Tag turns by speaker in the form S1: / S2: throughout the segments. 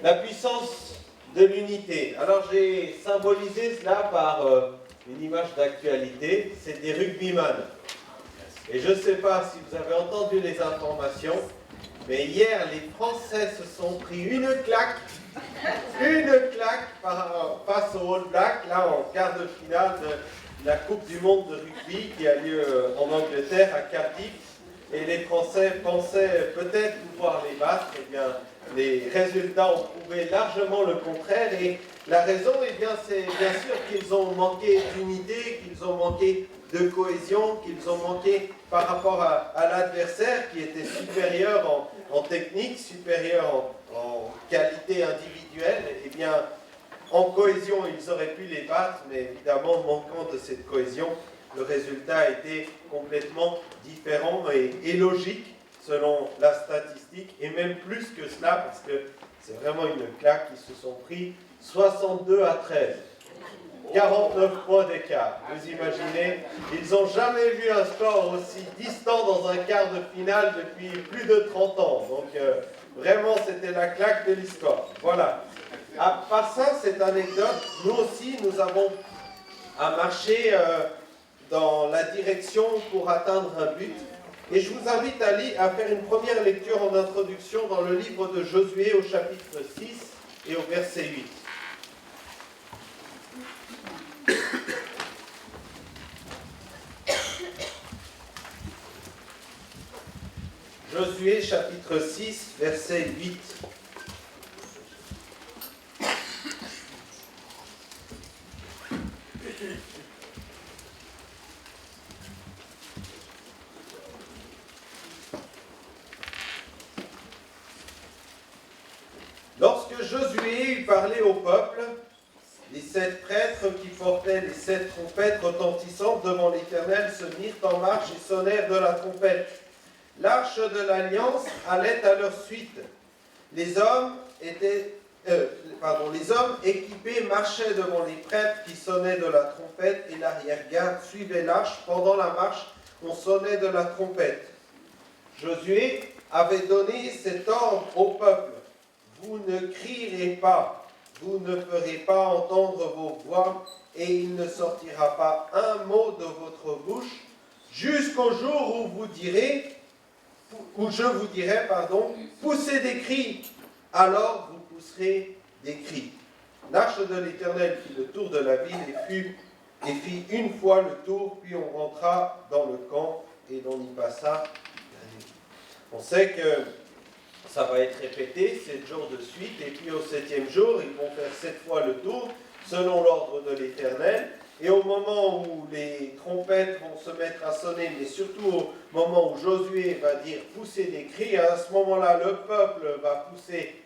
S1: La puissance de l'unité. Alors j'ai symbolisé cela par une image d'actualité, c'est des rugbyman. Et je ne sais pas si vous avez entendu les informations, mais hier les Français se sont pris une claque face aux All Blacks, là en quart de finale de la Coupe du Monde de rugby qui a lieu en Angleterre, à Cardiff. Et les Français pensaient peut-être pouvoir les battre. Eh bien, les résultats ont prouvé largement le contraire. Et la raison, eh bien, c'est bien sûr qu'ils ont manqué d'unité, qu'ils ont manqué de cohésion, qu'ils ont manqué par rapport à l'adversaire qui était supérieur en technique, supérieur en qualité individuelle. Eh bien, en cohésion, ils auraient pu les battre, mais évidemment, manquant de cette cohésion, le résultat a été complètement différent et logique selon la statistique, et même plus que cela, parce que c'est vraiment une claque, ils se sont pris 62-13. 49 points d'écart. Vous imaginez, ils n'ont jamais vu un score aussi distant dans un quart de finale depuis plus de 30 ans. Donc vraiment, c'était la claque de l'histoire. Voilà. À part ça, cette anecdote, nous aussi, nous avons à marcher dans la direction pour atteindre un but. Et je vous invite à faire une première lecture en introduction dans le livre de Josué au chapitre 6 et au verset 8. Josué chapitre 6, verset 8. Lorsque Josué eut parlé au peuple, les 7 prêtres qui portaient les 7 trompettes retentissantes devant l'Éternel se mirent en marche et sonnèrent de la trompette. L'arche de l'Alliance allait à leur suite. Les hommes équipés marchaient devant les prêtres qui sonnaient de la trompette et l'arrière-garde suivait l'arche. Pendant la marche, on sonnait de la trompette. Josué avait donné cet ordre au peuple. Vous ne crierez pas, vous ne ferez pas entendre vos voix, et il ne sortira pas un mot de votre bouche, jusqu'au jour où je vous dirai, poussez des cris, alors vous pousserez des cris. L'arche de l'Éternel fit le tour de la ville et fit une fois le tour, puis on rentra dans le camp et l'on y passa la nuit. On sait que ça va être répété 7 jours de suite, et puis au 7e jour, ils vont faire 7 fois le tour, selon l'ordre de l'Éternel. Et au moment où les trompettes vont se mettre à sonner, mais surtout au moment où Josué va dire « pousser des cris », à ce moment-là, le peuple va pousser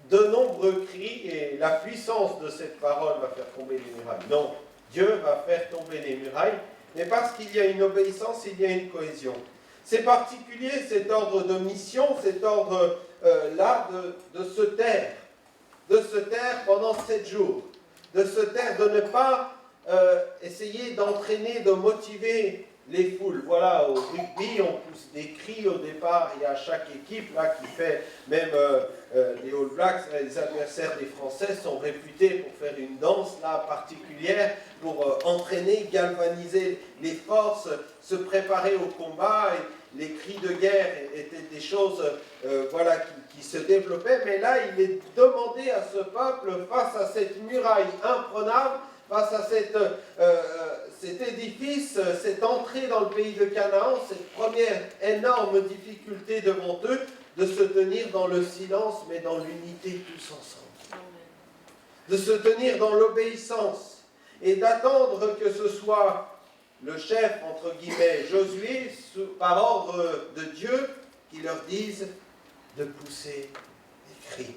S1: de nombreux cris, et la puissance de cette parole va faire tomber les murailles. Non, Dieu va faire tomber les murailles, mais parce qu'il y a une obéissance, il y a une cohésion. C'est particulier cet ordre de mission, cet ordre-là de se taire pendant 7 jours, de se taire, de ne pas essayer d'entraîner, de motiver les foules. Voilà, au rugby, on pousse des cris au départ, il y a chaque équipe là qui fait, même les All Blacks, les adversaires des Français sont réputés pour faire une danse là particulière, pour entraîner, galvaniser les forces, se préparer au combat. Et les cris de guerre étaient des choses qui se développaient, mais là il est demandé à ce peuple, face à cette muraille imprenable, face à cet édifice, cette entrée dans le pays de Canaan, cette première énorme difficulté devant eux, de se tenir dans le silence, mais dans l'unité tous ensemble. De se tenir dans l'obéissance et d'attendre que ce soit le chef, entre guillemets, Josué, par ordre de Dieu, qui leur dise de pousser des cris.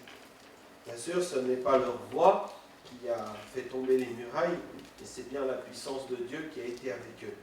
S1: Bien sûr, ce n'est pas leur voix qui a fait tomber les murailles, mais c'est bien la puissance de Dieu qui a été avec eux.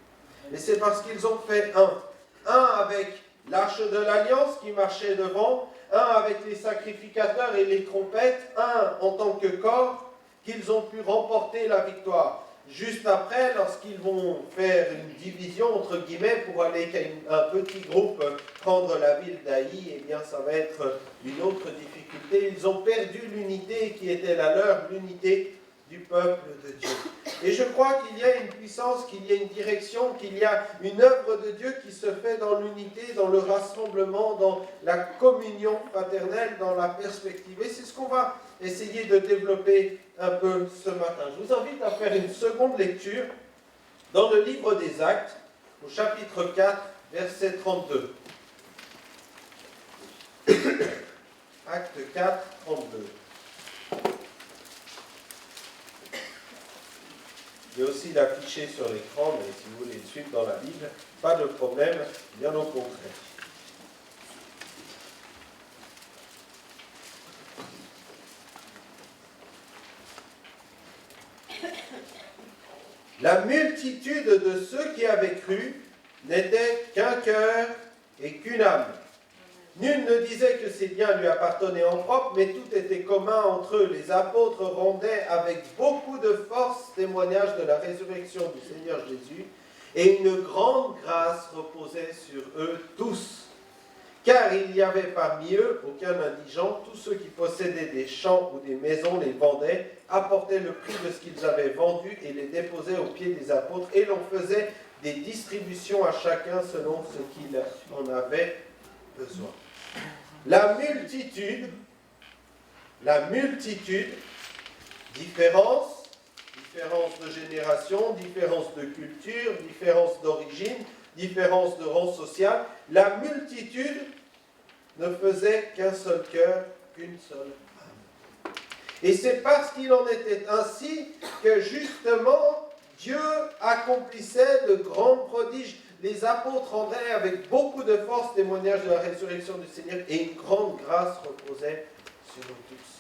S1: Mais c'est parce qu'ils ont fait un avec l'arche de l'Alliance qui marchait devant, un avec les sacrificateurs et les trompettes, un en tant que corps, qu'ils ont pu remporter la victoire. juste après, lorsqu'ils vont faire une division, entre guillemets, pour aller un petit groupe prendre la ville d'Aï, eh bien, ça va être une autre difficulté. Ils ont perdu l'unité qui était la leur, l'unité du peuple de Dieu. Et je crois qu'il y a une puissance, qu'il y a une direction, qu'il y a une œuvre de Dieu qui se fait dans l'unité, dans le rassemblement, dans la communion fraternelle, dans la perspective. Et c'est ce qu'on va essayer de développer un peu ce matin. Je vous invite à faire une seconde lecture dans le livre des Actes, au chapitre 4, verset 32. Acte 4, 32. Il y a aussi l'affiché sur l'écran, mais si vous voulez le suivre dans la Bible, pas de problème, bien au contraire. La multitude de ceux qui avaient cru n'était qu'un cœur et qu'une âme. Nul ne disait que ses biens lui appartenaient en propre, mais tout était commun entre eux. Les apôtres rendaient avec beaucoup de force témoignage de la résurrection du Seigneur Jésus, et une grande grâce reposait sur eux tous. Car il n'y avait parmi eux aucun indigent, tous ceux qui possédaient des champs ou des maisons les vendaient, apportaient le prix de ce qu'ils avaient vendu et les déposaient aux pieds des apôtres, et l'on faisait des distributions à chacun selon ce qu'il en avait besoin. La multitude, différence de génération, différence de culture, différence d'origine, différence de rang social, la multitude ne faisait qu'un seul cœur, qu'une seule âme. Et c'est parce qu'il en était ainsi que justement Dieu accomplissait de grands prodiges. Les apôtres rendaient avec beaucoup de force témoignage de la résurrection du Seigneur, et une grande grâce reposait sur nous tous.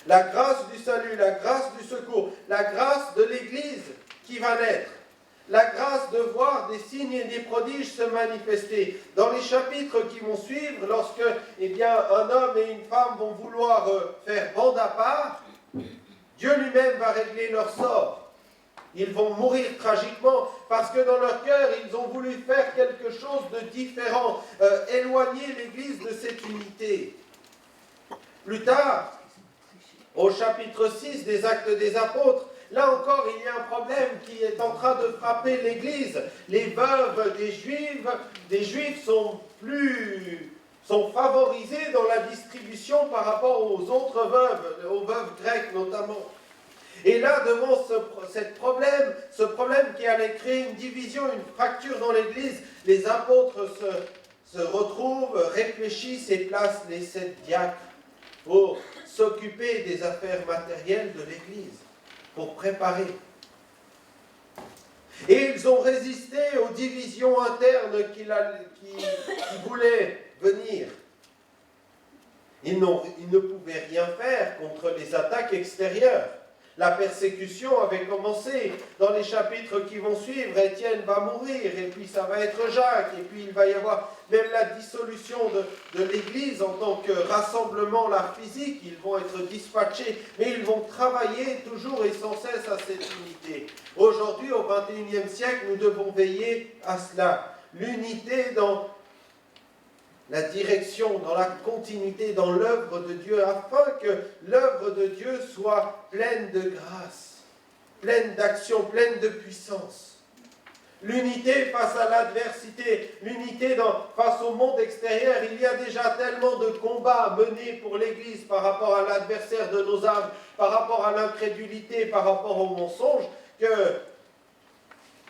S1: La grâce du salut, la grâce du secours, la grâce de l'Église qui va naître, la grâce de voir des signes et des prodiges se manifester. Dans les chapitres qui vont suivre, lorsque un homme et une femme vont vouloir faire bande à part, Dieu lui-même va régler leur sort. Ils vont mourir tragiquement parce que dans leur cœur, ils ont voulu faire quelque chose de différent, éloigner l'Église de cette unité. Plus tard, au chapitre 6 des Actes des Apôtres, là encore, il y a un problème qui est en train de frapper l'Église. Les veuves des Juifs sont favorisées dans la distribution par rapport aux autres veuves, aux veuves grecques notamment. Et là, devant ce problème qui allait créer une division, une fracture dans l'Église, les apôtres se retrouvent, réfléchissent et placent les 7 diacres pour s'occuper des affaires matérielles de l'Église, pour préparer. Et ils ont résisté aux divisions internes qui voulaient venir. Ils ne pouvaient rien faire contre les attaques extérieures. La persécution avait commencé. Dans les chapitres qui vont suivre, Étienne va mourir, et puis ça va être Jacques, et puis il va y avoir même la dissolution de l'Église en tant que rassemblement là physique. Ils vont être dispatchés, mais ils vont travailler toujours et sans cesse à cette unité. Aujourd'hui, au XXIe siècle, nous devons veiller à cela. L'unité dans la direction, dans la continuité, dans l'œuvre de Dieu, afin que l'œuvre de Dieu soit pleine de grâce, pleine d'action, pleine de puissance. L'unité face à l'adversité, l'unité face au monde extérieur. Il y a déjà tellement de combats menés pour l'Église par rapport à l'adversaire de nos âmes, par rapport à l'incrédulité, par rapport au mensonge, que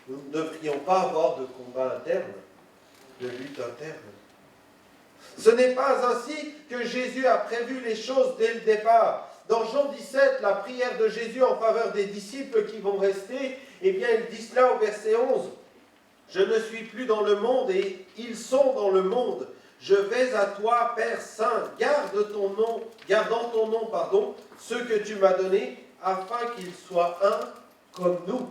S1: nous ne devrions pas avoir de combat interne, de lutte interne. Ce n'est pas ainsi que Jésus a prévu les choses dès le départ. Dans Jean 17, la prière de Jésus en faveur des disciples qui vont rester, il dit cela au verset 11. « Je ne suis plus dans le monde et ils sont dans le monde. Je vais à toi, Père Saint, gardant ton nom, ceux que tu m'as donnés, afin qu'ils soient un comme nous. »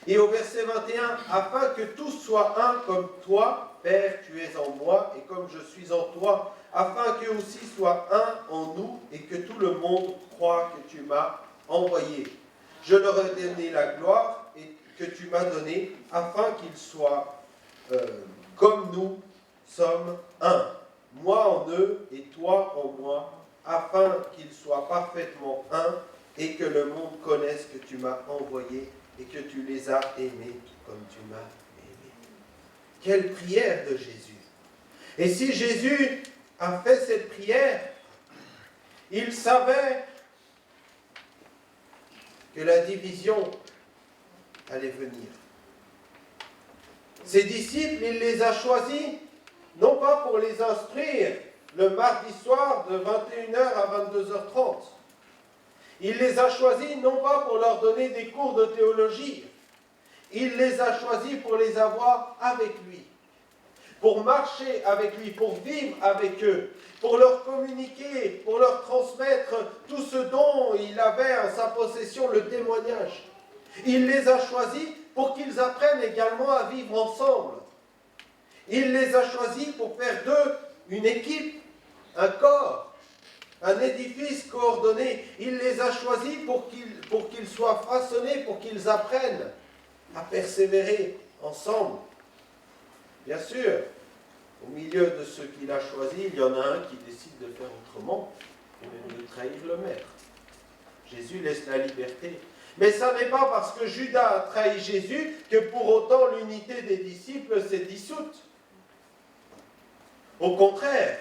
S1: Et au verset 21, « Afin que tous soient un comme toi, Père, tu es en moi, et comme je suis en toi, afin qu'eux aussi soient un en nous, et que tout le monde croie que tu m'as envoyé. Je leur ai donné la gloire, que tu m'as donné, afin qu'ils soient comme nous sommes un. Moi en eux et toi en moi, afin qu'ils soient parfaitement un et que le monde connaisse que tu m'as envoyé et que tu les as aimés comme tu m'as aimé. Quelle prière de Jésus! Et si Jésus a fait cette prière, il savait que la division allait venir. Ses disciples, il les a choisis, non pas pour les instruire le mardi soir de 21h à 22h30. Il les a choisis non pas pour leur donner des cours de théologie. Il les a choisis pour les avoir avec lui, pour marcher avec lui, pour vivre avec eux, pour leur communiquer, pour leur transmettre tout ce dont il avait en sa possession, le témoignage. Il les a choisis pour qu'ils apprennent également à vivre ensemble. Il les a choisis pour faire d'eux une équipe, un corps, un édifice coordonné. Il les a choisis pour qu'ils soient façonnés, pour qu'ils apprennent à persévérer ensemble. Bien sûr, au milieu de ceux qu'il a choisis, il y en a un qui décide de faire autrement, et même de trahir le maître. Jésus laisse la liberté. Mais ça n'est pas parce que Judas a trahi Jésus que pour autant l'unité des disciples s'est dissoute. Au contraire,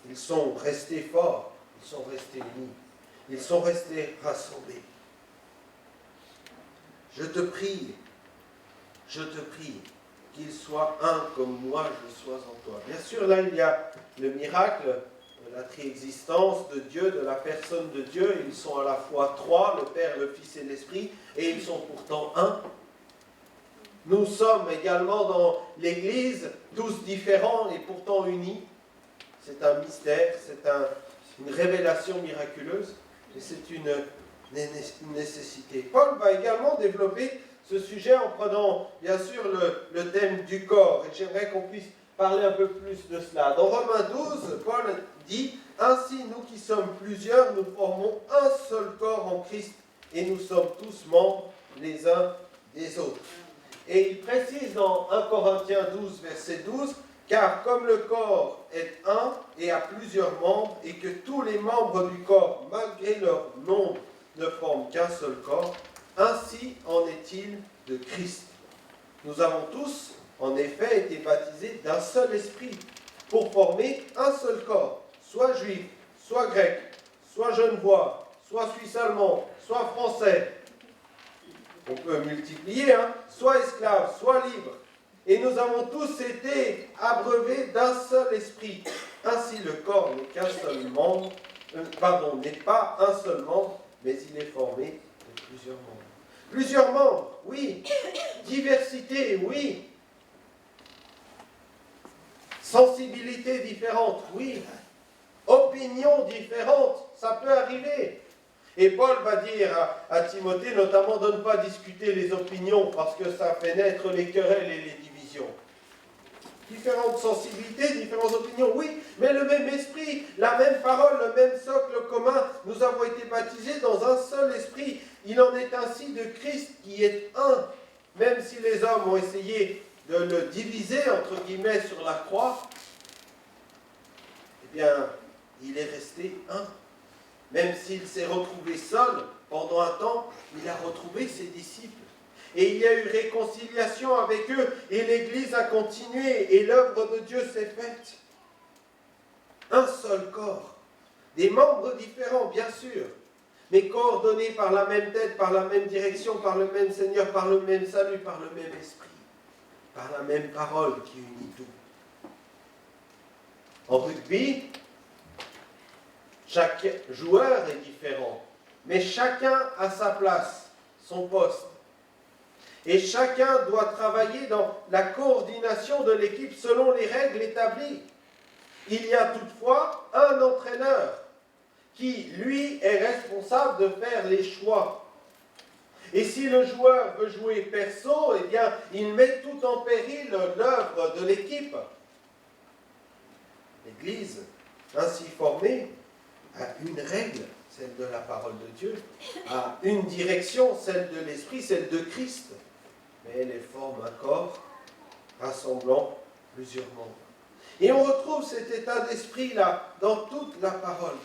S1: ils sont restés forts, ils sont restés unis, ils sont restés rassemblés. Je te prie qu'ils soient un comme moi je sois en toi. Bien sûr, là, il y a le miracle de la triexistence de Dieu, de la personne de Dieu. Ils sont à la fois trois, le Père, le Fils et l'Esprit, et ils sont pourtant un. Nous sommes également dans l'Église, tous différents et pourtant unis. C'est un mystère, c'est une révélation miraculeuse, et c'est une nécessité. Paul va également développer ce sujet en prenant bien sûr le thème du corps, et j'aimerais qu'on puisse parler un peu plus de cela. Dans Romains 12, Paul dit « Ainsi, nous qui sommes plusieurs, nous formons un seul corps en Christ, et nous sommes tous membres les uns des autres. » Et il précise dans 1 Corinthiens 12, verset 12, « Car comme le corps est un et a plusieurs membres, et que tous les membres du corps, malgré leur nombre, ne forment qu'un seul corps, ainsi en est-il de Christ. Nous avons tous, en effet, été baptisés d'un seul esprit, pour former un seul corps, soit juif, soit grec, soit genevois, soit suisse-allemand, soit français. » On peut multiplier, soit esclave, soit libre. Et nous avons tous été abreuvés d'un seul esprit. Ainsi le corps n'est qu'un seul membre, n'est pas un seul membre, mais il est formé de plusieurs membres. Plusieurs membres, oui. Diversité, oui. Sensibilité différente, oui. Opinions différentes, ça peut arriver. Et Paul va dire à Timothée, notamment, de ne pas discuter les opinions, parce que ça fait naître les querelles et les divisions. Différentes sensibilités, différentes opinions, oui, mais le même esprit, la même parole, le même socle commun. Nous avons été baptisés dans un seul esprit. Il en est ainsi de Christ qui est un. Même si les hommes ont essayé de le diviser, entre guillemets, sur la croix, eh bien, il est resté un. Même s'il s'est retrouvé seul pendant un temps, il a retrouvé ses disciples. Et il y a eu réconciliation avec eux, et l'Église a continué, et l'œuvre de Dieu s'est faite. Un seul corps, des membres différents, bien sûr, mais coordonnés par la même tête, par la même direction, par le même Seigneur, par le même salut, par le même esprit, par la même parole qui unit tout. En rugby, chaque joueur est différent, mais chacun a sa place, son poste. Et chacun doit travailler dans la coordination de l'équipe selon les règles établies. Il y a toutefois un entraîneur qui, lui, est responsable de faire les choix. Et si le joueur veut jouer perso, eh bien, il met tout en péril l'œuvre de l'équipe. L'Église, ainsi formée, a une règle, celle de la parole de Dieu, a une direction, celle de l'Esprit, celle de Christ. Mais elle forme un corps rassemblant plusieurs membres. Et on retrouve cet état d'esprit-là dans toute la parole.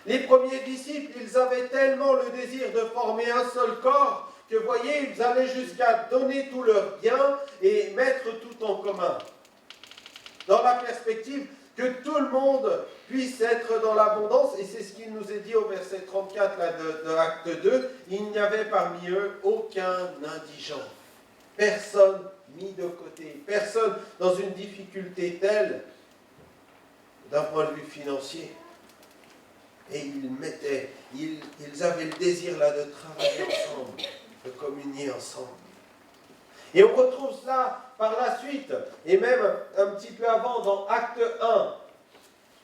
S1: Les premiers disciples, ils avaient tellement le désir de former un seul corps que, voyez, ils allaient jusqu'à donner tout leur bien et mettre tout en commun. Dans la perspective que tout le monde puisse être dans l'abondance, et c'est ce qu'il nous est dit au verset 34 là, de Acte 2, il n'y avait parmi eux aucun indigent, personne mis de côté, personne dans une difficulté telle d'un point de vue financier. Et ils avaient le désir là de travailler ensemble, de communier ensemble. Et on retrouve cela par la suite, et même un petit peu avant dans Acte 1.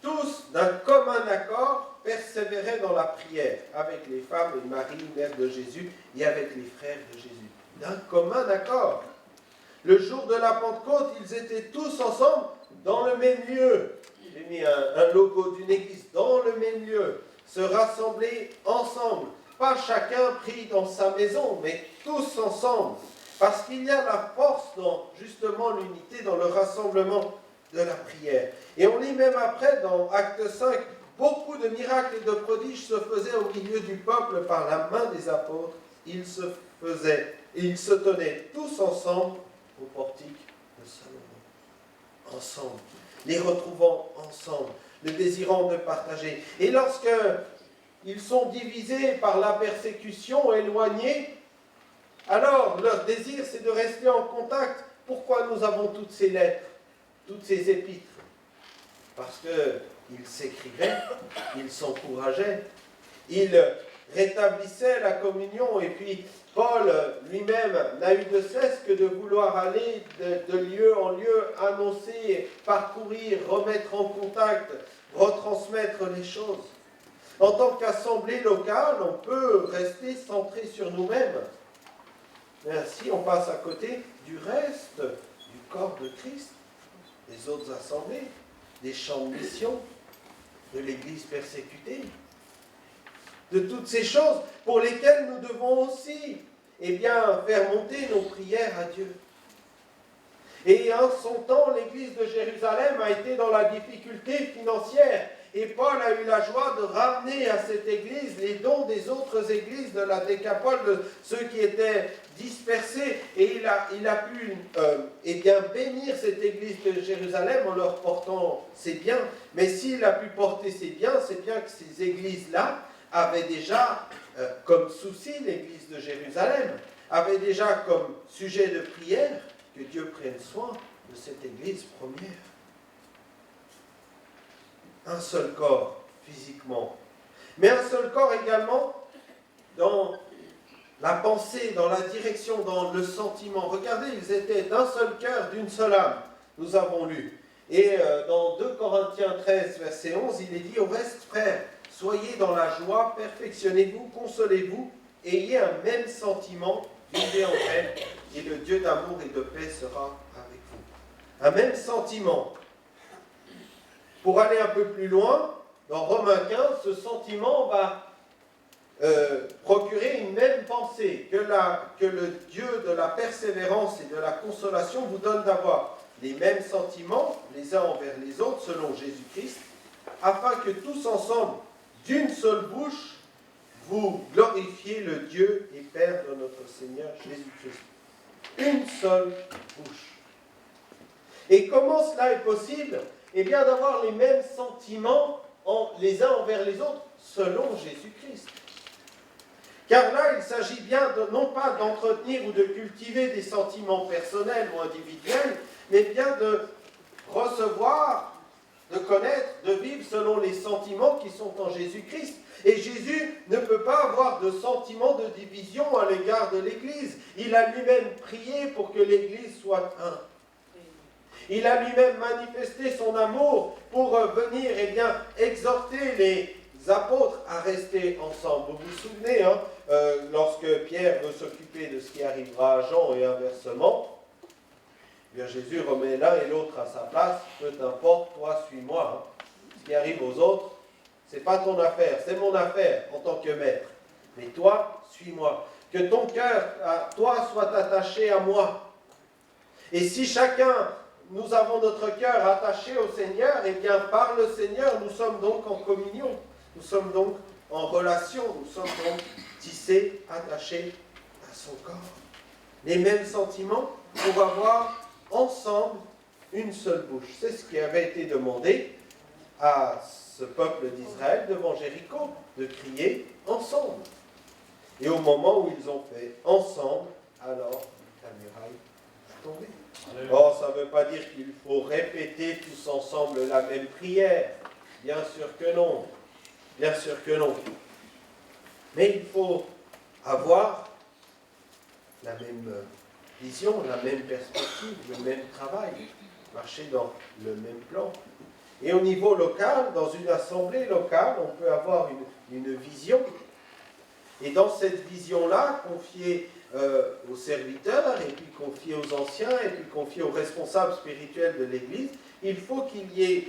S1: Tous, d'un commun accord, persévéraient dans la prière, avec les femmes et Marie, mère de Jésus, et avec les frères de Jésus. D'un commun accord. Le jour de la Pentecôte, ils étaient tous ensemble dans le même lieu. J'ai mis un logo d'une église, dans le même lieu. Se rassembler ensemble. Pas chacun pris dans sa maison, mais tous ensemble. Parce qu'il y a la force dans justement l'unité, dans le rassemblement de la prière. Et on lit même après dans Acte 5, beaucoup de miracles et de prodiges se faisaient au milieu du peuple par la main des apôtres. Ils se tenaient tous ensemble au portique de Salomon. Ensemble. Les retrouvant ensemble, le désirant de partager. Et lorsque ils sont divisés par la persécution, éloignés, alors leur désir c'est de rester en contact. Pourquoi nous avons toutes ces lettres, toutes ces épîtres? Parce qu'ils s'écrivaient, ils s'encourageaient, ils rétablissaient la communion, et puis Paul lui-même n'a eu de cesse que de vouloir aller de lieu en lieu, annoncer, parcourir, remettre en contact, retransmettre les choses. En tant qu'assemblée locale, on peut rester centré sur nous-mêmes. Mais ainsi, on passe à côté du reste du corps de Christ, des autres assemblées, des champs de mission, de l'Église persécutée, de toutes ces choses pour lesquelles nous devons aussi faire monter nos prières à Dieu. Et en son temps, l'Église de Jérusalem a été dans la difficulté financière. Et Paul a eu la joie de ramener à cette église les dons des autres églises de la Décapole, de ceux qui étaient dispersés. Et il a pu bénir cette église de Jérusalem en leur portant ses biens. Mais s'il a pu porter ses biens, c'est bien que ces églises-là avaient déjà comme souci, l'église de Jérusalem, avait déjà comme sujet de prière que Dieu prenne soin de cette église première. Un seul corps, physiquement. Mais un seul corps également dans la pensée, dans la direction, dans le sentiment. Regardez, ils étaient d'un seul cœur, d'une seule âme. Nous avons lu. Et dans 2 Corinthiens 13, verset 11, il est dit: au reste, frères, soyez dans la joie, perfectionnez-vous, consolez-vous, ayez un même sentiment, vivez en paix, et le Dieu d'amour et de paix sera avec vous. Un même sentiment. Pour aller un peu plus loin, dans Romains 15, ce sentiment va procurer une même pensée que le Dieu de la persévérance et de la consolation vous donne d'avoir les mêmes sentiments les uns envers les autres selon Jésus-Christ, afin que tous ensemble, d'une seule bouche, vous glorifiez le Dieu et Père de notre Seigneur Jésus-Christ. Une seule bouche. Et comment cela est possible? Eh bien, d'avoir les mêmes sentiments les uns envers les autres selon Jésus-Christ. Car là, il s'agit bien non pas d'entretenir ou de cultiver des sentiments personnels ou individuels, mais bien de recevoir, de connaître, de vivre selon les sentiments qui sont en Jésus-Christ. Et Jésus ne peut pas avoir de sentiment de division à l'égard de l'Église. Il a lui-même prié pour que l'Église soit un. Il a lui-même manifesté son amour pour venir exhorter les apôtres à rester ensemble. Vous vous souvenez, lorsque Pierre veut s'occuper de ce qui arrivera à Jean et inversement, bien Jésus remet l'un et l'autre à sa place. Peu importe, toi suis-moi. Ce qui arrive aux autres, c'est pas ton affaire, c'est mon affaire en tant que maître. Mais toi, suis-moi. Que ton cœur, toi, soit attaché à moi. Et si chacun, nous avons notre cœur attaché au Seigneur, eh bien, par le Seigneur, nous sommes donc en communion. Nous sommes donc en relation. Nous sommes donc tissés, attachés à son corps. Les mêmes sentiments pour avoir ensemble une seule bouche. C'est ce qui avait été demandé à ce peuple d'Israël devant Jéricho, de crier ensemble. Et au moment où ils ont fait ensemble, alors la muraille est tombée. Or, ça ne veut pas dire qu'il faut répéter tous ensemble la même prière. Bien sûr que non. Bien sûr que non. Mais il faut avoir la même vision, la même perspective, le même travail, marcher dans le même plan. Et au niveau local, dans une assemblée locale, on peut avoir une vision. Et dans cette vision-là, confiée aux serviteurs, et puis confiée aux anciens, et puis confiée aux responsables spirituels de l'Église, il faut qu'il y ait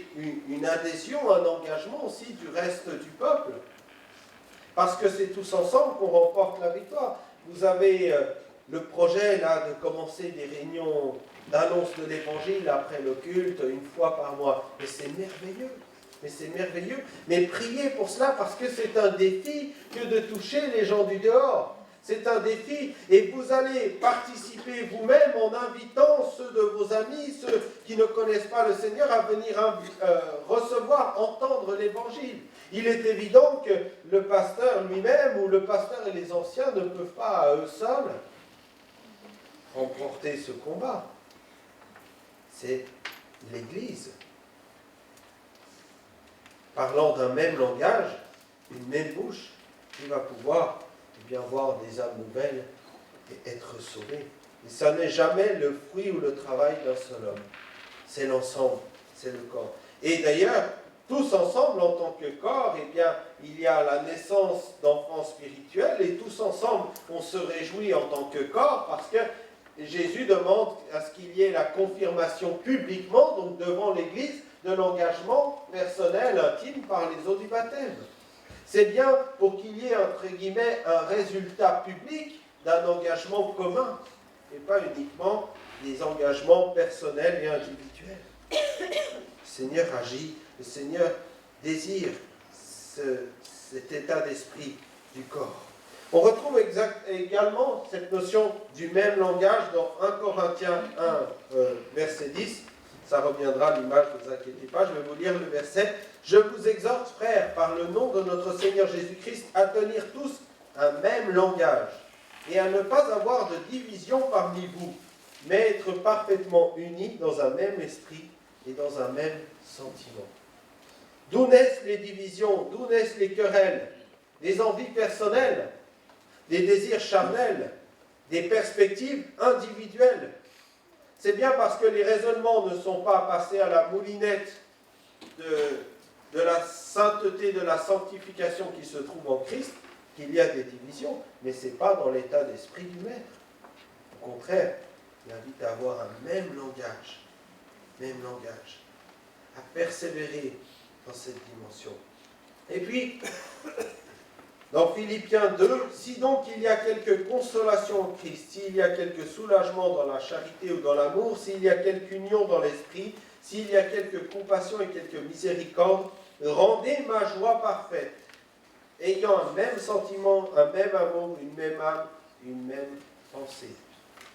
S1: une adhésion, un engagement aussi du reste du peuple. Parce que c'est tous ensemble qu'on remporte la victoire. Vous avez le projet là de commencer des réunions d'annonce de l'Évangile après le culte, une fois par mois. Mais c'est merveilleux. Mais c'est merveilleux. Mais priez pour cela parce que c'est un défi que de toucher les gens du dehors. C'est un défi. Et vous allez participer vous-même en invitant ceux de vos amis, ceux qui ne connaissent pas le Seigneur, à venir recevoir, entendre l'Évangile. Il est évident que le pasteur lui-même ou le pasteur et les anciens ne peuvent pas à eux seuls remporter ce combat. C'est l'Église. Parlant d'un même langage, une même bouche, qui va pouvoir bien voir des âmes nouvelles et être sauvées. Et ça n'est jamais le fruit ou le travail d'un seul homme. C'est l'ensemble, c'est le corps. Et d'ailleurs, tous ensemble, en tant que corps, eh bien, il y a la naissance d'enfants spirituels, et tous ensemble, on se réjouit en tant que corps, parce que Jésus demande à ce qu'il y ait la confirmation publiquement, donc devant l'Église, de l'engagement personnel, intime, par les eaux du baptême. C'est bien pour qu'il y ait, entre guillemets, un résultat public d'un engagement commun, et pas uniquement des engagements personnels et individuels. Le Seigneur agit, le Seigneur désire cet état d'esprit du corps. On retrouve également cette notion du même langage dans 1 Corinthiens 1, verset 10. Ça reviendra à l'image, ne vous inquiétez pas, je vais vous lire le verset. « Je vous exhorte, frères, par le nom de notre Seigneur Jésus-Christ, à tenir tous un même langage, et à ne pas avoir de division parmi vous, mais être parfaitement unis dans un même esprit et dans un même sentiment. » D'où naissent les divisions, d'où naissent les querelles, des envies personnelles, des désirs charnels, des perspectives individuelles. C'est bien parce que les raisonnements ne sont pas passés à la moulinette de la sainteté, de la sanctification qui se trouve en Christ, qu'il y a des divisions, mais ce n'est pas dans l'état d'esprit du Maître. Au contraire, il invite à avoir un même langage, à persévérer dans cette dimension. Et puis, dans Philippiens 2, si donc il y a quelque consolation en Christ, s'il y a quelque soulagement dans la charité ou dans l'amour, s'il y a quelque union dans l'esprit, s'il y a quelque compassion et quelque miséricorde, rendez ma joie parfaite, ayant un même sentiment, un même amour, une même âme, une même pensée.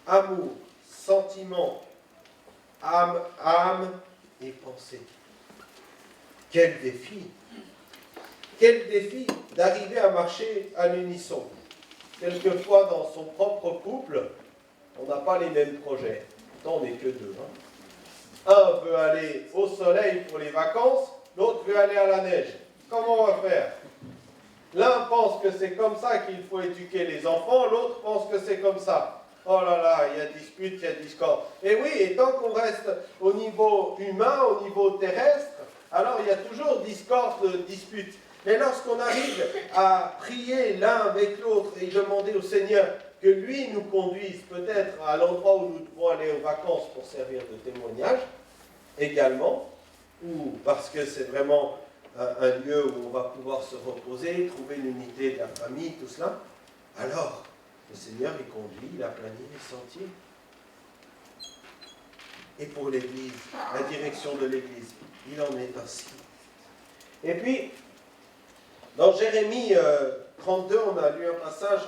S1: Amour, sentiment, âme et pensée. Quel défi! Quel défi d'arriver à marcher à l'unisson. Quelquefois, dans son propre couple, on n'a pas les mêmes projets. Pourtant, on n'est que deux. Un veut aller au soleil pour les vacances, l'autre veut aller à la neige. Comment on va faire? L'un pense que c'est comme ça qu'il faut éduquer les enfants, l'autre pense que c'est comme ça. Oh là là, il y a dispute, il y a discorde. Et oui, et tant qu'on reste au niveau humain, au niveau terrestre, alors il y a toujours discorde, dispute. Mais lorsqu'on arrive à prier l'un avec l'autre et demander au Seigneur que lui nous conduise peut-être à l'endroit où nous devons aller aux vacances pour servir de témoignage, également, ou parce que c'est vraiment un lieu où on va pouvoir se reposer, trouver l'unité de la famille, tout cela. Alors, le Seigneur, il conduit, il aplanit les sentiers. Et pour l'Église, la direction de l'Église, il en est ainsi. Et puis, dans Jérémie 32, on a lu un passage,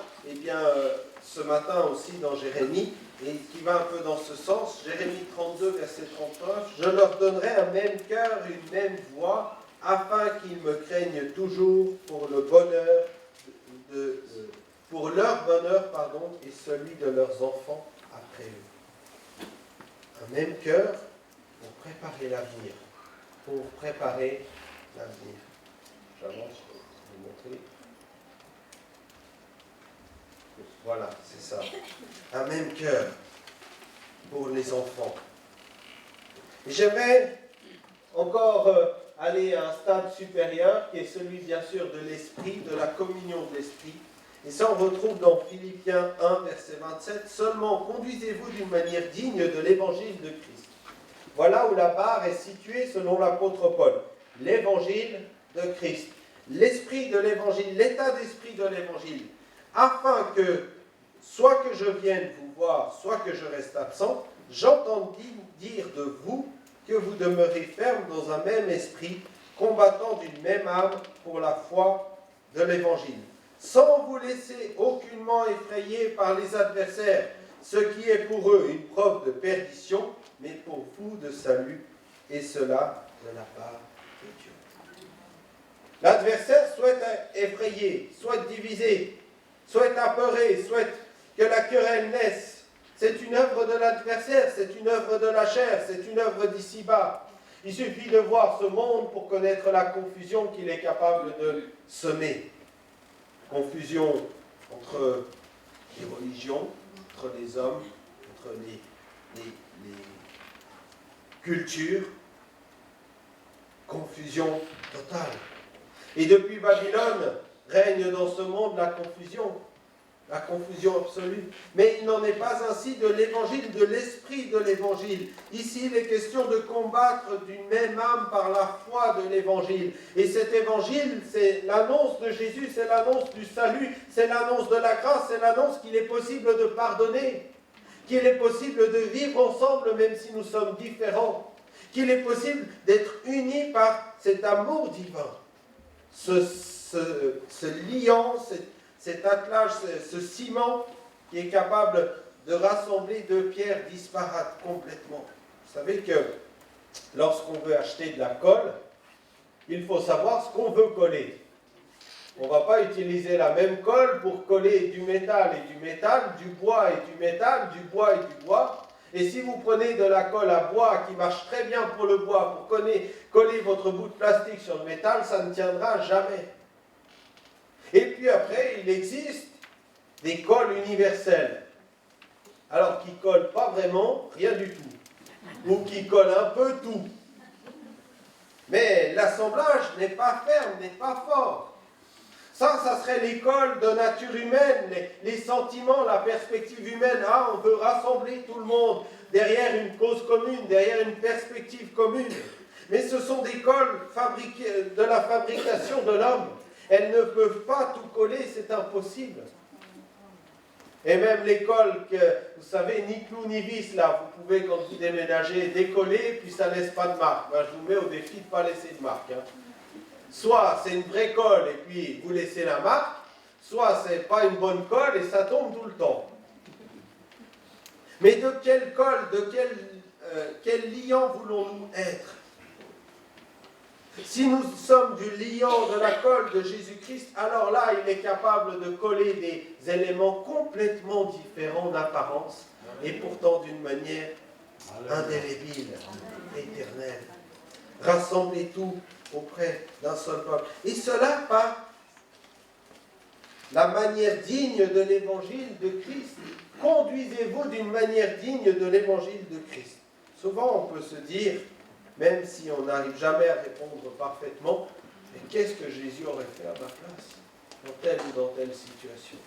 S1: ce matin aussi dans Jérémie, et qui va un peu dans ce sens. Jérémie 32, verset 39. « Je leur donnerai un même cœur, une même voix, afin qu'ils me craignent toujours pour le bonheur pour leur bonheur, et celui de leurs enfants après eux. » Un même cœur pour préparer l'avenir. Pour préparer l'avenir. J'avance, je vais vous montrer. Voilà, c'est ça. Un même cœur pour les enfants. Et j'aimerais encore aller à un stade supérieur, qui est celui, bien sûr, de l'esprit, de la communion de l'esprit. Et ça, on retrouve dans Philippiens 1, verset 27. « Seulement, conduisez-vous d'une manière digne de l'évangile de Christ. » Voilà où la barre est située selon l'apôtre Paul. L'évangile de Christ. L'esprit de l'évangile, l'état d'esprit de l'évangile. Afin que, soit que je vienne vous voir, soit que je reste absent, j'entends dire de vous que vous demeurez ferme dans un même esprit, combattant d'une même âme pour la foi de l'évangile, sans vous laisser aucunement effrayer par les adversaires, ce qui est pour eux une preuve de perdition, mais pour vous de salut, et cela de la part de Dieu. L'adversaire souhaite effrayer, souhaite diviser, souhaite apeurer, souhaite que la querelle naisse. C'est une œuvre de l'adversaire, c'est une œuvre de la chair, c'est une œuvre d'ici-bas. Il suffit de voir ce monde pour connaître la confusion qu'il est capable de semer. Confusion entre les religions, entre les hommes, entre les cultures. Confusion totale. Et depuis Babylone, règne dans ce monde la confusion absolue. Mais il n'en est pas ainsi de l'évangile, de l'esprit de l'évangile. Ici, il est question de combattre d'une même âme par la foi de l'évangile. Et cet évangile, c'est l'annonce de Jésus, c'est l'annonce du salut, c'est l'annonce de la grâce, c'est l'annonce qu'il est possible de pardonner, qu'il est possible de vivre ensemble même si nous sommes différents, qu'il est possible d'être unis par cet amour divin, ce liant, cet attelage, ce ciment qui est capable de rassembler deux pierres disparates complètement. Vous savez que lorsqu'on veut acheter de la colle, il faut savoir ce qu'on veut coller. On ne va pas utiliser la même colle pour coller du métal et du métal, du bois et du métal, du bois et du bois. Et si vous prenez de la colle à bois qui marche très bien pour le bois, pour coller votre bout de plastique sur le métal, ça ne tiendra jamais. Et puis après, il existe des colles universelles. Alors qui ne collent pas vraiment rien du tout. Ou qui collent un peu tout. Mais l'assemblage n'est pas ferme, n'est pas fort. Ça serait l'école de nature humaine, les sentiments, la perspective humaine. Ah, on veut rassembler tout le monde derrière une cause commune, derrière une perspective commune. Mais ce sont des cols de la fabrication de l'homme. Elles ne peuvent pas tout coller, c'est impossible. Et même les cols que, vous savez, ni clou ni vis, là, vous pouvez, quand vous déménagez, décoller, puis ça ne laisse pas de marque. Ben, je vous mets au défi de ne pas laisser de marque. Soit c'est une vraie colle et puis vous laissez la marque, soit c'est pas une bonne colle et ça tombe tout le temps. Mais de quelle colle, de quel liant voulons-nous être? Si nous sommes du liant de la colle de Jésus-Christ, alors là, il est capable de coller des éléments complètement différents d'apparence et pourtant d'une manière indélébile, éternelle. Rassembler tout auprès d'un seul peuple. Et cela par la manière digne de l'évangile de Christ. Conduisez-vous d'une manière digne de l'évangile de Christ. Souvent, on peut se dire, même si on n'arrive jamais à répondre parfaitement, mais qu'est-ce que Jésus aurait fait à ma place, dans telle ou dans telle situation?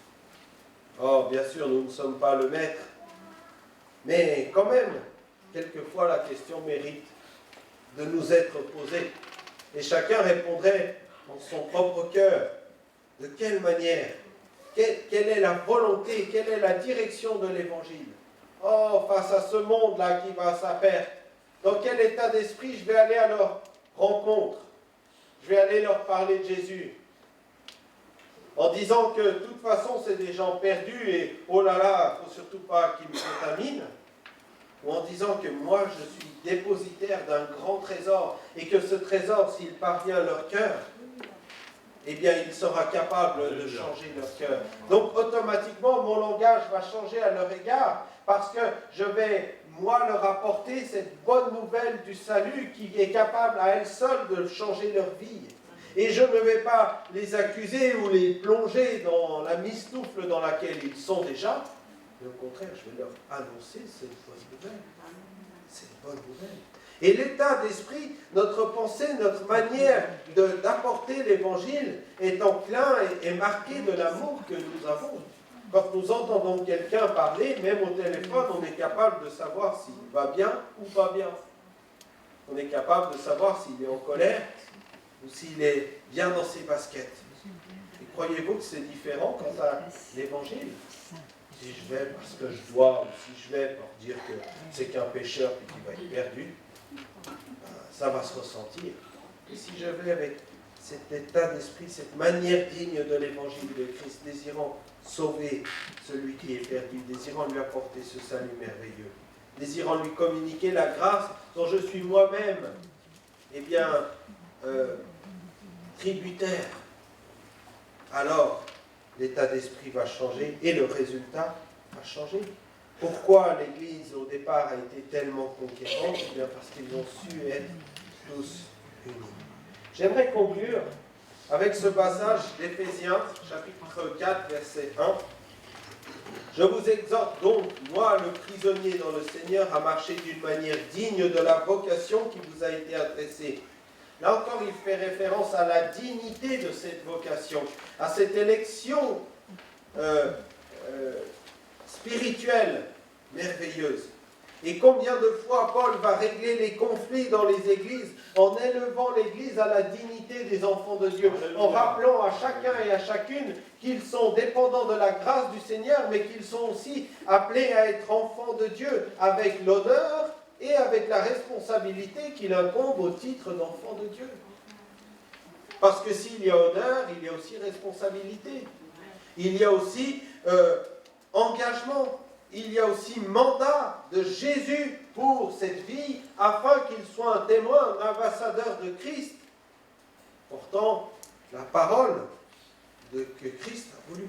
S1: Or, bien sûr, nous ne sommes pas le maître, mais quand même, quelquefois la question mérite de nous être posée. Et chacun répondrait dans son propre cœur. De quelle manière? Quelle est la volonté? Quelle est la direction de l'Évangile? Oh, face à ce monde-là qui va à sa perte, dans quel état d'esprit je vais aller à leur rencontre? Je vais aller leur parler de Jésus. En disant que de toute façon, c'est des gens perdus et oh là là, il ne faut surtout pas qu'ils me contaminent. Ou en disant que moi, je suis dépositaire d'un grand trésor et que ce trésor, s'il parvient à leur cœur, eh bien, il sera capable de changer leur cœur. Donc, automatiquement, mon langage va changer à leur égard parce que je vais, moi, leur apporter cette bonne nouvelle du salut qui est capable à elle seule de changer leur vie. Et je ne vais pas les accuser ou les plonger dans la mistoufle dans laquelle ils sont déjà. Mais au contraire, je vais leur annoncer cette bonne nouvelle. C'est une bonne nouvelle. Et l'état d'esprit, notre pensée, notre manière d'apporter l'évangile est enclin et marqué de l'amour que nous avons. Quand nous entendons quelqu'un parler, même au téléphone, on est capable de savoir s'il va bien ou pas bien. On est capable de savoir s'il est en colère ou s'il est bien dans ses baskets. Et croyez-vous que c'est différent quant à l'évangile? Si je vais parce que je dois, ou si je vais pour dire que c'est qu'un pécheur et qu'il va être perdu, ça va se ressentir. Et si je vais avec cet état d'esprit, cette manière digne de l'évangile de Christ, désirant sauver celui qui est perdu, désirant lui apporter ce salut merveilleux, désirant lui communiquer la grâce dont je suis moi-même, eh bien, tributaire, alors l'état d'esprit va changer et le résultat va changer. Pourquoi l'Église au départ a été tellement conquérante? Eh bien parce qu'ils ont su être tous unis. J'aimerais conclure avec ce passage d'Éphésiens, chapitre 4, verset 1. Je vous exhorte donc, moi le prisonnier dans le Seigneur, à marcher d'une manière digne de la vocation qui vous a été adressée. Là encore, il fait référence à la dignité de cette vocation, à cette élection spirituelle merveilleuse. Et combien de fois Paul va régler les conflits dans les églises en élevant l'église à la dignité des enfants de Dieu, en rappelant à chacun et à chacune qu'ils sont dépendants de la grâce du Seigneur, mais qu'ils sont aussi appelés à être enfants de Dieu avec l'honneur et avec la responsabilité qu'il incombe au titre d'enfant de Dieu. Parce que s'il y a honneur, il y a aussi responsabilité. Il y a aussi engagement. Il y a aussi mandat de Jésus pour cette vie, afin qu'il soit un témoin, un ambassadeur de Christ, portant la parole que Christ a voulu.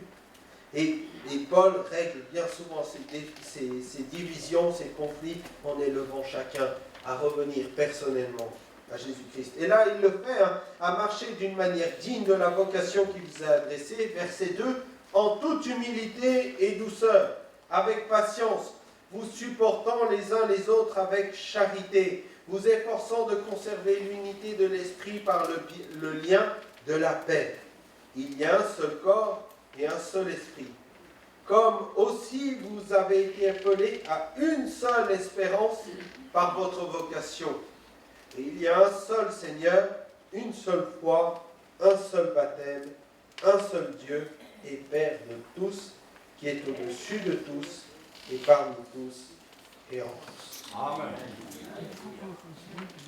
S1: Et Paul règle bien souvent ces divisions, ces conflits, en élevant chacun à revenir personnellement à Jésus-Christ. Et là, il le fait, à marcher d'une manière digne de la vocation qu'il vous a adressée. Verset 2, en toute humilité et douceur, avec patience, vous supportant les uns les autres avec charité, vous efforçant de conserver l'unité de l'esprit par le lien de la paix. Il y a un seul corps et un seul esprit. Comme aussi vous avez été appelés à une seule espérance par votre vocation. Et il y a un seul Seigneur, une seule foi, un seul baptême, un seul Dieu et Père de tous, qui est au-dessus de tous et parmi tous et en tous. Amen.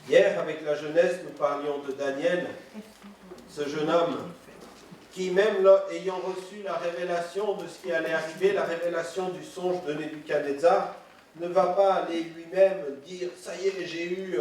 S1: Hier, avec la jeunesse, nous parlions de Daniel, ce jeune homme qui, même là, ayant reçu la révélation de ce qui allait arriver, la révélation du songe de Nebuchadnezzar, ne va pas aller lui-même dire « ça y est, j'ai eu »,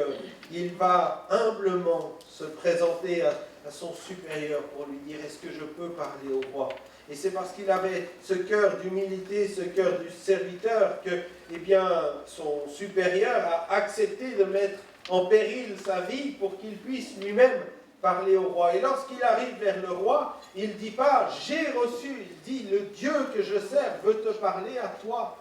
S1: il va humblement se présenter à son supérieur pour lui dire « est-ce que je peux parler au roi ?» Et c'est parce qu'il avait ce cœur d'humilité, ce cœur du serviteur, que eh bien, son supérieur a accepté de mettre en péril sa vie pour qu'il puisse lui-même parler au roi. Et lorsqu'il arrive vers le roi, il ne dit pas « j'ai reçu », il dit « le Dieu que je sers veut te parler à toi.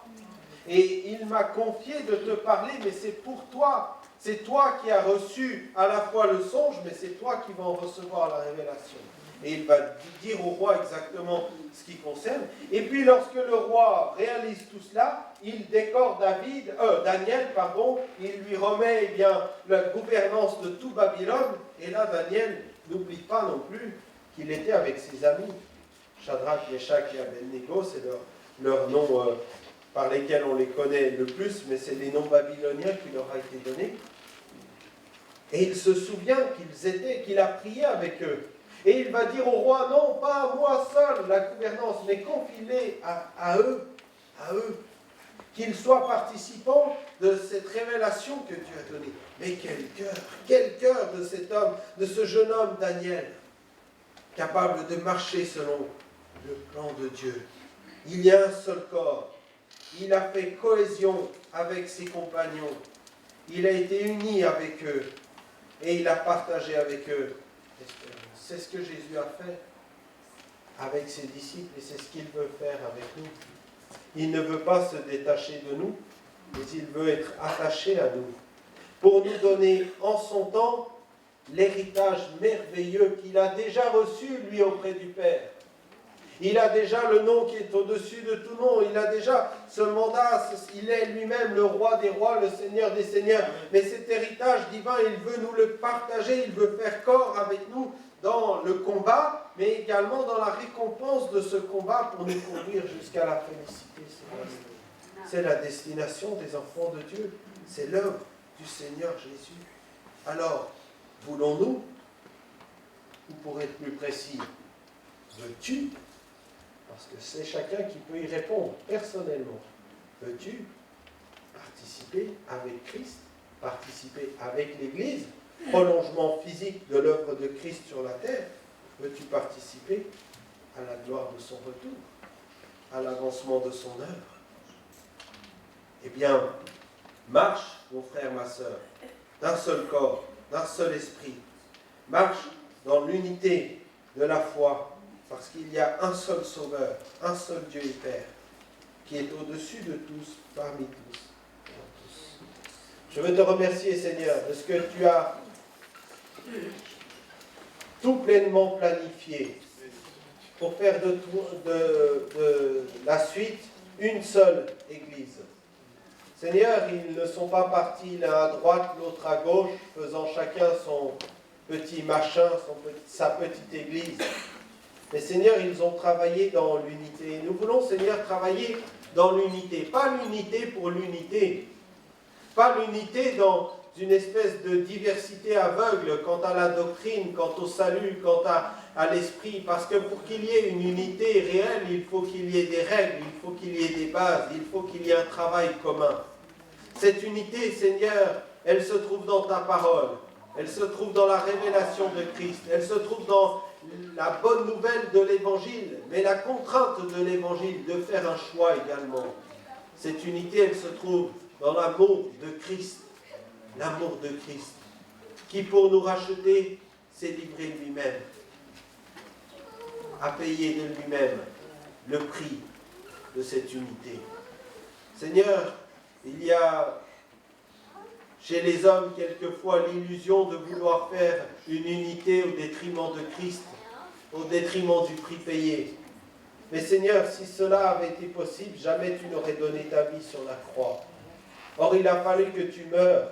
S1: Et il m'a confié de te parler, mais c'est pour toi. C'est toi qui as reçu à la fois le songe, mais c'est toi qui vas en recevoir la révélation. » et il va dire au roi exactement ce qui concerne. Et puis lorsque le roi réalise tout cela, il décore Daniel, il lui remet la gouvernance de tout Babylone. Et là, Daniel n'oublie pas non plus qu'il était avec ses amis. Shadrach, Meshach et Abednego, c'est leur nom par lesquels on les connaît le plus, mais c'est les noms babyloniens qui leur a été donnés. Et il se souvient qu'il a prié avec eux. Et il va dire au roi, non, pas à moi seul la gouvernance, mais confie-les à eux, qu'ils soient participants de cette révélation que Dieu a donnée. Mais quel cœur de cet homme, de ce jeune homme Daniel, capable de marcher selon le plan de Dieu. Il y a un seul corps. Il a fait cohésion avec ses compagnons. Il a été uni avec eux. Et il a partagé avec eux. C'est ce que Jésus a fait avec ses disciples et c'est ce qu'il veut faire avec nous. Il ne veut pas se détacher de nous, mais il veut être attaché à nous pour nous donner en son temps l'héritage merveilleux qu'il a déjà reçu, lui, auprès du Père. Il a déjà le nom qui est au-dessus de tout nom. Il a déjà ce mandat. Il est lui-même le roi des rois, le Seigneur des seigneurs. Mais cet héritage divin, il veut nous le partager. Il veut faire corps avec nous dans le combat, mais également dans la récompense de ce combat pour nous conduire jusqu'à la félicité céleste. C'est la destination des enfants de Dieu. C'est l'œuvre du Seigneur Jésus. Alors, voulons-nous, ou pour être plus précis, veux-tu? Parce que c'est chacun qui peut y répondre personnellement. Veux-tu participer avec Christ, participer avec l'Église, prolongement physique de l'œuvre de Christ sur la terre? Veux-tu participer à la gloire de son retour, à l'avancement de son œuvre? Eh bien, marche, mon frère, ma sœur, d'un seul corps, d'un seul esprit. Marche dans l'unité de la foi, parce qu'il y a un seul Sauveur, un seul Dieu et Père, qui est au-dessus de tous, parmi tous. Je veux te remercier, Seigneur, de ce que tu as tout pleinement planifié pour faire de la suite une seule Église. Seigneur, ils ne sont pas partis l'un à droite, l'autre à gauche, faisant chacun son petit machin, sa petite Église. Mais Seigneur, ils ont travaillé dans l'unité. Nous voulons, Seigneur, travailler dans l'unité. Pas l'unité pour l'unité. Pas l'unité dans une espèce de diversité aveugle quant à la doctrine, quant au salut, quant à l'esprit. Parce que pour qu'il y ait une unité réelle, il faut qu'il y ait des règles, il faut qu'il y ait des bases, il faut qu'il y ait un travail commun. Cette unité, Seigneur, elle se trouve dans ta parole. Elle se trouve dans la révélation de Christ. Elle se trouve dans la bonne nouvelle de l'Évangile, mais la contrainte de l'Évangile de faire un choix également. Cette unité, elle se trouve dans l'amour de Christ. L'amour de Christ, qui pour nous racheter, s'est livré lui-même, a payé de lui-même le prix de cette unité. Seigneur, il y a chez les hommes quelquefois l'illusion de vouloir faire une unité au détriment de Christ, au détriment du prix payé. Mais Seigneur, si cela avait été possible, jamais tu n'aurais donné ta vie sur la croix. Or, il a fallu que tu meures,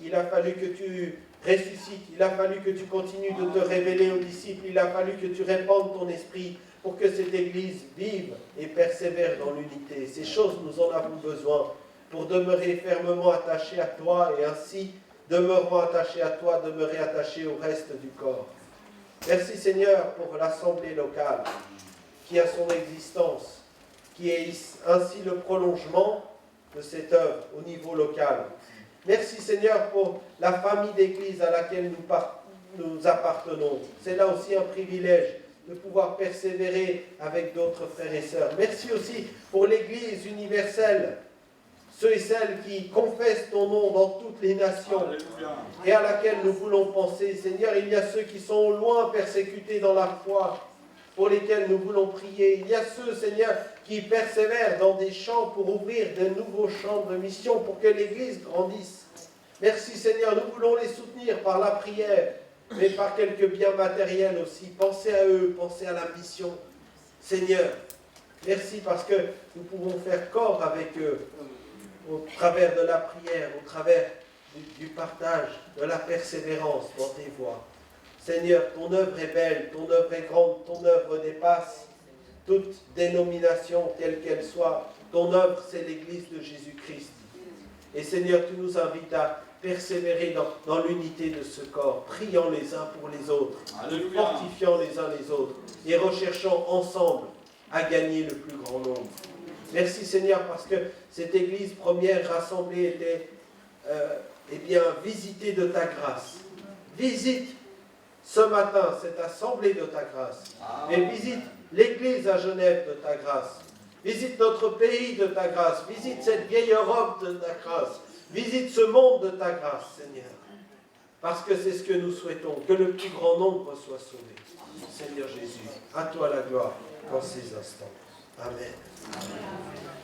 S1: il a fallu que tu ressuscites, il a fallu que tu continues de te révéler aux disciples, il a fallu que tu répandes ton esprit pour que cette Église vive et persévère dans l'unité. Ces choses, nous en avons besoin pour demeurer fermement attachés à toi et ainsi, demeurant attachés à toi, demeurer attachés au reste du corps. Merci Seigneur pour l'assemblée locale qui a son existence, qui est ainsi le prolongement de cette œuvre au niveau local. Merci Seigneur pour la famille d'église à laquelle nous appartenons. C'est là aussi un privilège de pouvoir persévérer avec d'autres frères et sœurs. Merci aussi pour l'Église universelle, ceux et celles qui confessent ton nom dans toutes les nations et à laquelle nous voulons penser. Seigneur, il y a ceux qui sont au loin persécutés dans la foi, pour lesquels nous voulons prier. Il y a ceux, Seigneur, qui persévèrent dans des champs pour ouvrir de nouveaux champs de mission, pour que l'Église grandisse. Merci, Seigneur, nous voulons les soutenir par la prière, mais par quelques biens matériels aussi. Pensez à eux, pensez à la mission. Seigneur, merci parce que nous pouvons faire corps avec eux au travers de la prière, au travers du partage, de la persévérance dans tes voies. Seigneur, ton œuvre est belle, ton œuvre est grande, ton œuvre dépasse toute dénomination, quelle qu'elle soit. Ton œuvre, c'est l'Église de Jésus-Christ. Et Seigneur, tu nous invites à persévérer dans l'unité de ce corps, priant les uns pour les autres, fortifiant les uns les autres et recherchant ensemble à gagner le plus grand nombre. Merci Seigneur parce que cette Église première rassemblée était visitée de ta grâce. Visite ce matin cette assemblée de ta grâce. Et visite l'Église à Genève de ta grâce. Visite notre pays de ta grâce. Visite cette vieille Europe de ta grâce. Visite ce monde de ta grâce, Seigneur. Parce que c'est ce que nous souhaitons, que le plus grand nombre soit sauvé. Seigneur Jésus, à toi la gloire dans ces instants. Amen. Amen.